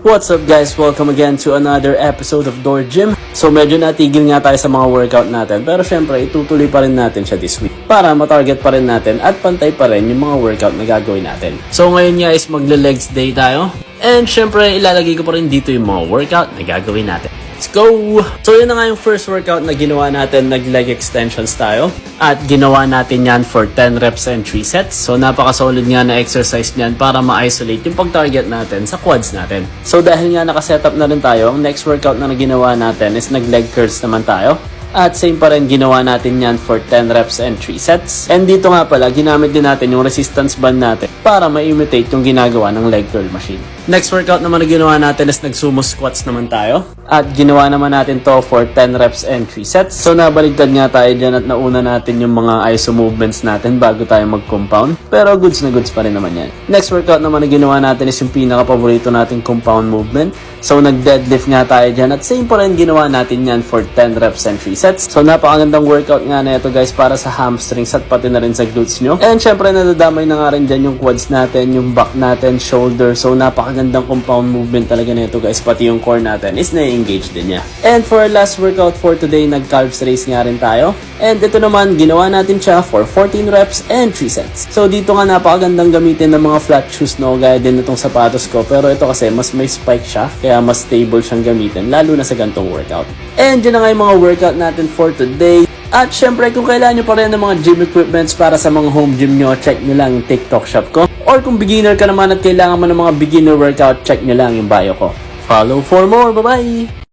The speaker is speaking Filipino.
What's up guys? Welcome again to another episode of Door Gym. So medyo natigil nga tayo sa mga workout natin, pero syempre itutuloy pa rin natin siya this week para matarget pa rin natin at pantay pa rin yung mga workout na gagawin natin. So ngayon nga is magle-legs day tayo, and syempre ilalagay ko pa rin dito yung mga workout na gagawin natin. Let's go! So yun na nga yung first workout na ginawa natin, nag-leg extensions tayo. At ginawa natin yan for 10 reps and 3 sets. So napaka-solid nga na exercise niyan para ma-isolate yung pag-target natin sa quads natin. So dahil nga nakasetup na rin tayo, ang next workout na ginawa natin is nag-leg curls naman tayo. At same pa rin ginawa natin yan for 10 reps and 3 sets. And dito nga pala, ginamit din natin yung resistance band natin para ma-imitate yung ginagawa ng leg curl machine. Next workout naman na ginawa natin is nag-sumo squats naman tayo. At ginawa naman natin to for 10 reps and 3 sets. So nabaligtad nga tayo dyan at nauna natin yung mga iso movements natin bago tayo mag-compound. Pero goods na goods pa rin naman yan. Next workout naman na ginawa natin is yung pinaka-paborito nating compound movement. So nag-deadlift nga tayo dyan at same pa rin ginawa natin yan for 10 reps and 3 sets. So napakagandang workout nga na ito guys para sa hamstrings at pati na rin sa glutes nyo. And syempre nadadamay na nga rin dyan yung quads natin, yung back natin, shoulder. So napakagandang compound movement talaga na ito guys. Pati yung core natin is na-engage din niya. And for our last workout for today, nag-calves raise nga rin tayo. And ito naman, ginawa natin siya for 14 reps and 3 sets. So dito nga napakagandang gamitin ng mga flat shoes, no? Gaya din itong sapatos ko. Pero ito kasi mas may spike siya, kaya mas stable siyang gamitin, lalo na sa gantong workout. And yun na nga yung mga workout natin for today. At syempre, kung kailangan nyo pa rin ng mga gym equipments para sa mga home gym nyo, check nyo lang yung TikTok shop ko. Or kung beginner ka naman at kailangan mo ng mga beginner workout, check nyo lang yung bio ko. Follow for more. Bye-bye!